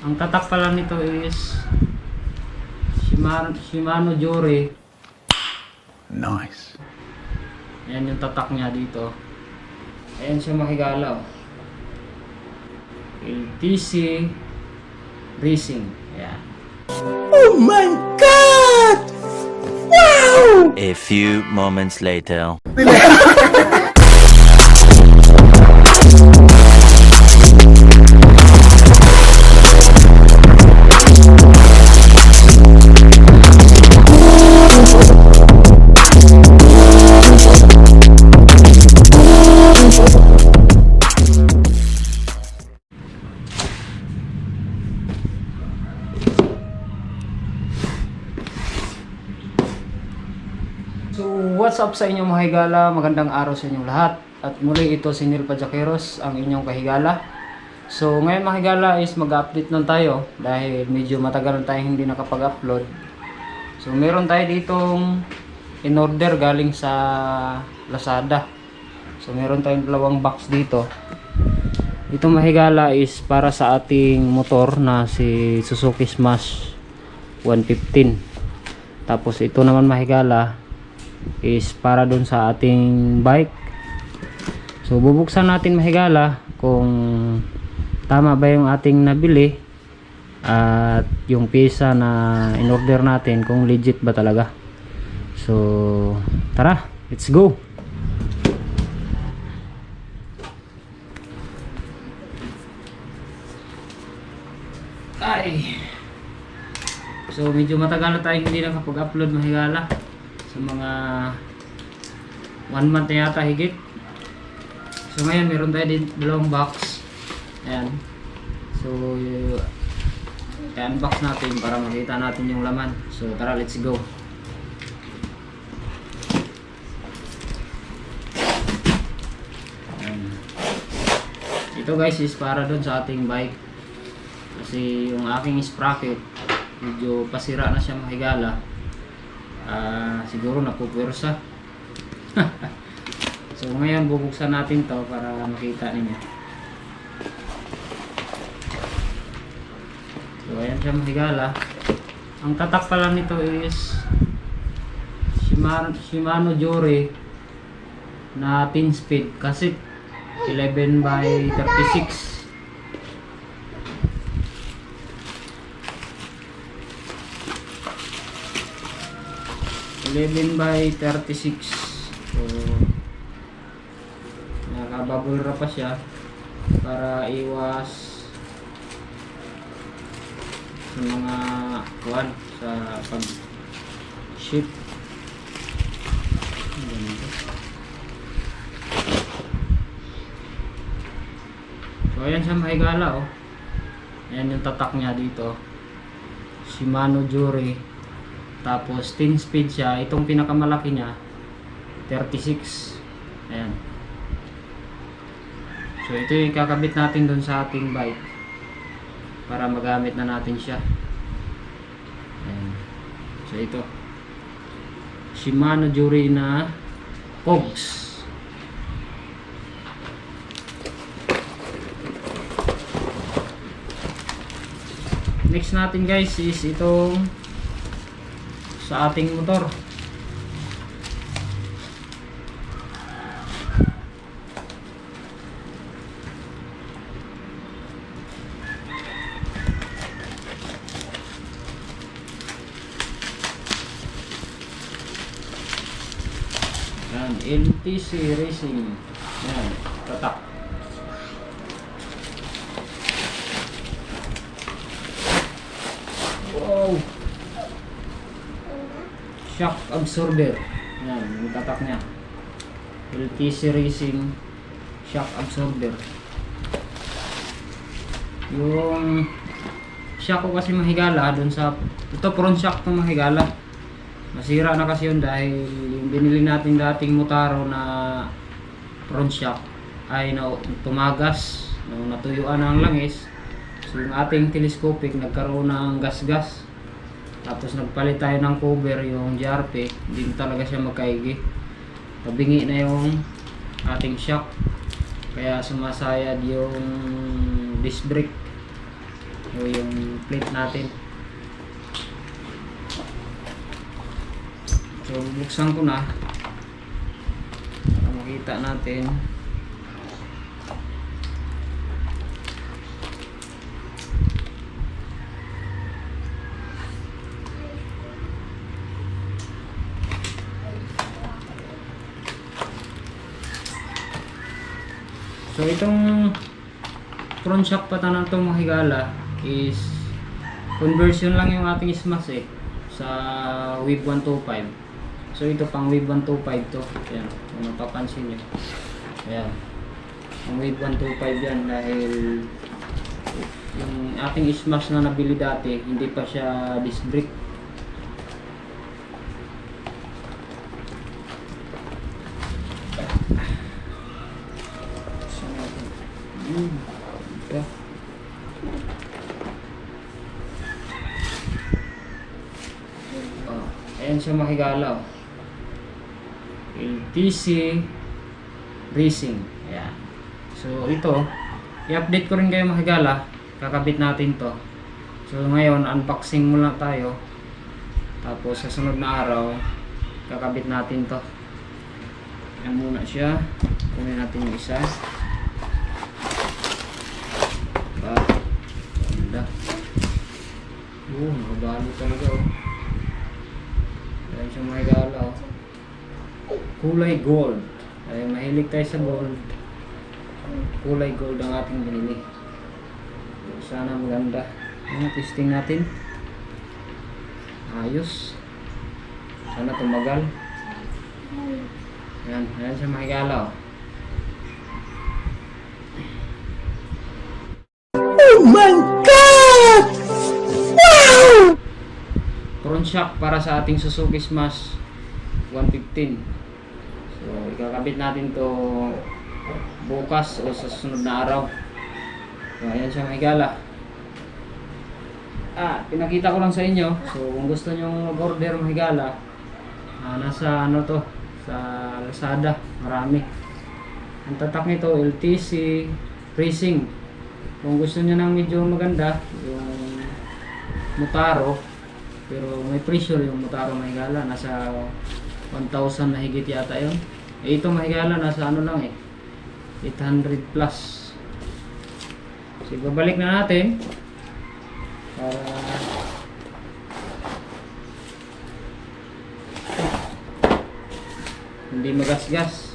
Ang tatak pala nito is Shimano Jory. Nice. Ayan yung tatak niya dito. Ayan siya makigala. LTC Racing. Ayan. Oh my God! Wow! A few moments later. So, what's up sa inyong mga higala? Magandang araw sa inyong lahat. At muli ito si Neil Pajaqueros, ang inyong kahigala. So, ngayon mga higala is mag-update lang tayo dahil medyo matagal na tayong hindi nakapag-upload. So, meron tayo ditong in-order galing sa Lazada. So, meron tayong dalawang box dito. Itong mga higala is para sa ating motor na si Suzuki Smash 115. Tapos ito naman mga higala is para dun sa ating bike. So bubuksan natin mahigala kung tama ba yung ating nabili at yung pisa na in-order natin kung legit ba talaga. So tara, let's go. Ay. So medyo matagal na tayong hindi nakapag-upload mahigala. Sa mga 1 month na yata higit. So ngayon meron tayo din dalawang box. Ayan. So i-unbox natin para makita natin yung laman. So tara, let's go. Ayan. Ito guys is para doon sa ating bike. Kasi yung aking sprocket medyo pasira na siya mahigala. Siguro napupwersa. So ngayon bubuksan natin to para makita ninyo. So ayan siya mahigala. Ang tatak pala nito is Shimano Jory na 10 speed kasi 11x36. 11x36. So nakabubble wrap pa siya para iwas sa mga kuwan sa pag ship. So ayan siya mahigala oh. Ayan yung tatak niya dito, Shimano Jory. Tapos 10 speed siya. Itong pinakamalaki niya 36. Ayan. So ito yung kakabit natin dun sa ating bike para magamit na natin siya. Ayan. So ito Shimano Jory na Pogs. Next natin guys is itong sa ating motor. Yan, LTC Racing. Yan, tatak. Wow! Shock absorber. Yan, yung tatak niya. LTC Racing shock absorber. Yung shock ko kasi mahigala dun sa ito, front shock to mahigala. Masira na kasi yun dahil yung binili natin dating Motaro na front shock ay tumagas, natuyuan ng langis. So yung ating telescopic nagkaroon ng gas-gas. Tapos nagpalit tayo ng cover, yung JRP, hindi talaga siya magkaigi. Pabingi na yung ating shock. Kaya sumasayad yung disc brake. o yung plate natin. So buksan ko na para makita natin. So itong front shock pata na itong mga higala is conversion lang yung ating smash sa Wave 125. So ito pang Wave 125 to. Ayan, kung napapansin nyo. Ayan. Ang Wave 125 yan dahil yung ating smash na nabili dati hindi pa siya disc brake. Ito. Ayan siya makigala. LTC Racing. Ayan. So ito, i-update ko rin kayo makigala. Kakabit natin to. So ngayon, unboxing muna tayo. Tapos sa sunod na araw, kakabit natin to. Ayan muna siya. Kunin natin yung isa. Ganda. Nakabalo talaga oh. Ayan siya mga higala oh. Kulay gold. Ay, mahilig tayo sa gold. Kulay gold ang ating binili. Sana maganda. Testing natin. Ayos. Sana tumagal. Ayan siya mga higala oh. Oh my God! Wow! Front shock para sa ating Suzuki Smash 115. So ikakabit natin to bukas o sa susunod na araw. So ayan siya mga higala. Pinakita ko lang sa inyo. So kung gusto nyo mag-order mga higala, nasa ano to, sa Lazada, marami. Ang tatak nito LTC Racing. Kung gusto niyo ng medyo maganda, yung Motaro, pero may presyo yung Motaro mahigala, nasa 1,000 na higit yata yun. Ito mahigala, nasa ano lang 800 plus. So babalik na natin para hindi magasgas.